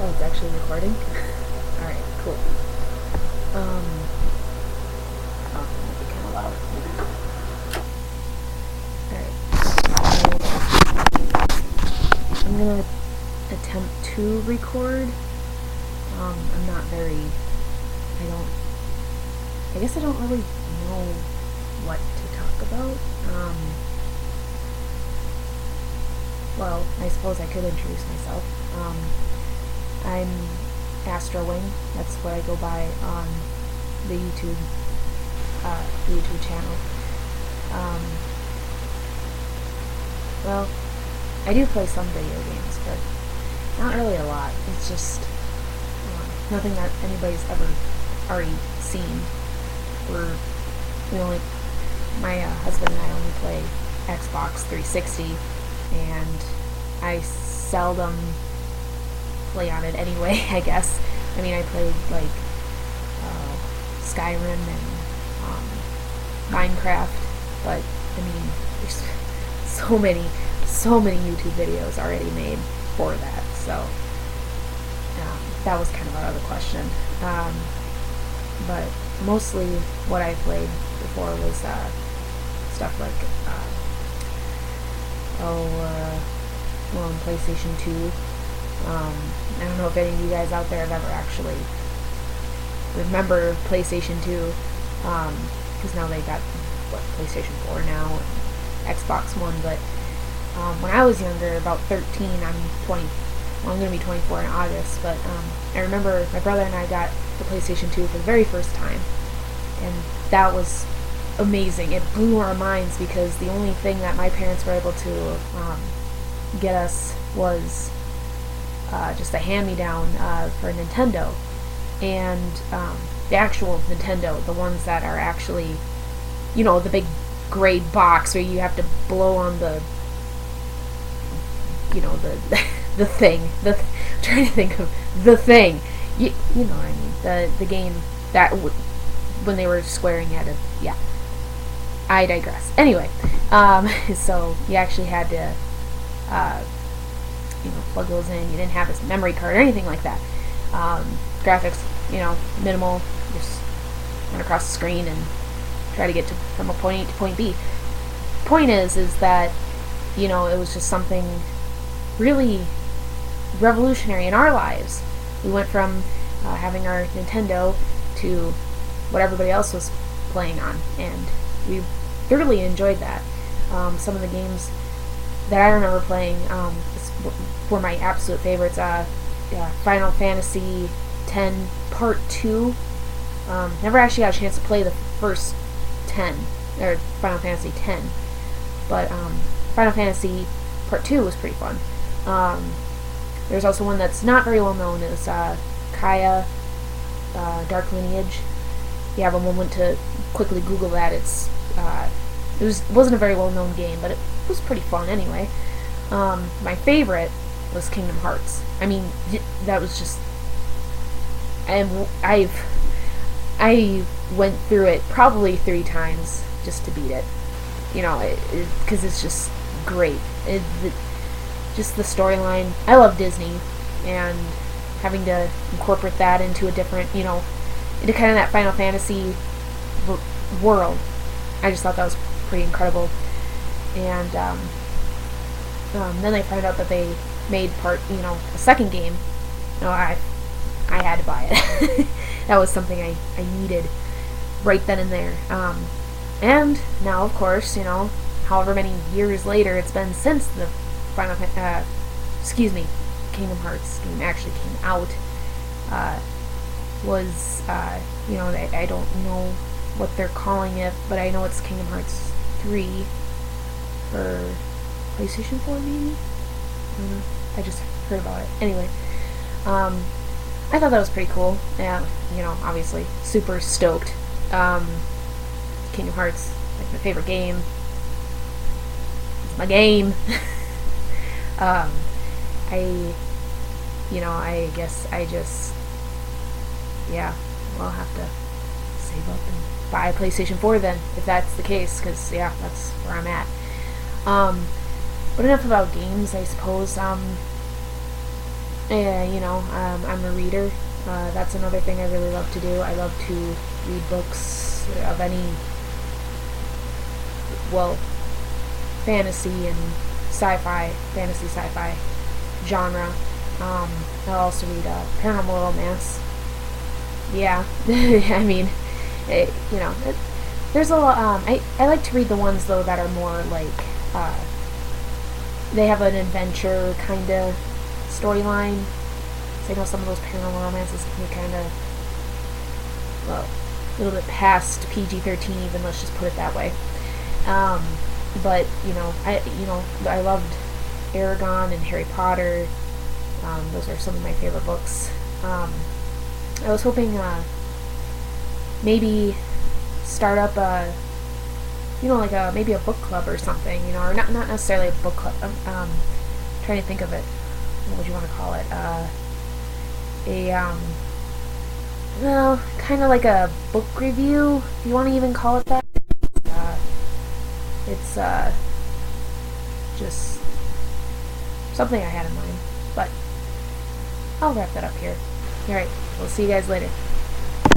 Oh, it's actually recording? Alright, cool. Oh, it might be kind of loud. Alright. I'm gonna attempt to record. I'm not very... I guess I don't really know what to talk about. Well, I suppose I could introduce myself. I'm Astralwing. That's what I go by on the YouTube channel. Well, I do play some video games, but not really a lot. It's just nothing that anybody's ever already seen. My husband and I only play Xbox 360, and I seldom play on it anyway, I guess. I mean, I played like Skyrim and Minecraft, but I mean, there's so many YouTube videos already made for that, so that was kind of out of the question. But mostly what I played before was stuff like on PlayStation 2. I don't know if any of you guys out there have ever actually remember PlayStation 2, because now they got PlayStation 4 now and Xbox One, but when I was younger, about 13, I'm 20, well, I'm going to be 24 in August, but I remember my brother and I got the PlayStation 2 for the very first time, and that was amazing. It blew our minds because the only thing that my parents were able to get us was just a hand-me-down for Nintendo, and the actual Nintendo, the ones that are actually, the big gray box where you have to blow on the, the thing. I'm trying to think of the thing. You know what I mean? The game that when they were squaring at it. Yeah. I digress. Anyway, so you actually had to, plug those in. You didn't have this memory card or anything like that. Graphics, minimal. Just run across the screen and try to get from a point A to point B. Point is that, it was just something really revolutionary in our lives. We went from having our Nintendo to what everybody else was playing on, and we thoroughly enjoyed that. Some of the games that I remember playing were my absolute favorites. Final Fantasy X Part 2. Never actually got a chance to play the first 10, or Final Fantasy X, but Final Fantasy Part 2 was pretty fun. There's also one that's not very well known, is Kaya Dark Lineage. If you have a moment to quickly Google that, it wasn't a very well known game, but it was pretty fun anyway. My favorite was Kingdom Hearts. I mean, that was just, I went through it probably 3 times just to beat it. Because it's just great. Just the storyline. I love Disney, and having to incorporate that into a different, into kind of that Final Fantasy world. I just thought that was pretty incredible. And then I found out that they made a second game. I had to buy it. That was something I needed right then and there. And now, of course, however many years later it's been since the Kingdom Hearts game actually came out, I don't know what they're calling it, but I know it's Kingdom Hearts 3 for PlayStation 4, maybe? I don't know. I just heard about it. Anyway, I thought that was pretty cool. Yeah, obviously, super stoked. Kingdom Hearts, like my favorite game. It's my game. I guess I just, I'll have to save up and buy a PlayStation 4 then, if that's the case, because, that's where I'm at. But enough about games, I suppose. I'm a reader. That's another thing I really love to do. I love to read books of any, well, fantasy and fantasy sci-fi genre. I'll also read paranormal romance. Yeah, I mean, there's a lot. I like to read the ones though that are more like uh, they have an adventure kind of storyline. So I know some of those paranormal romances can be kind of, well, a little bit past PG-13 even. Let's just put it that way. Um, but I loved Aragon and Harry Potter. Those are some of my favorite books. I was hoping maybe start up like maybe a book club or something, or not necessarily a book club. Trying to think of it. What would you want to call it? A well, kind of like a book review. If you want to even call it that. It's just something I had in mind, but I'll wrap that up here. All right, we'll see you guys later.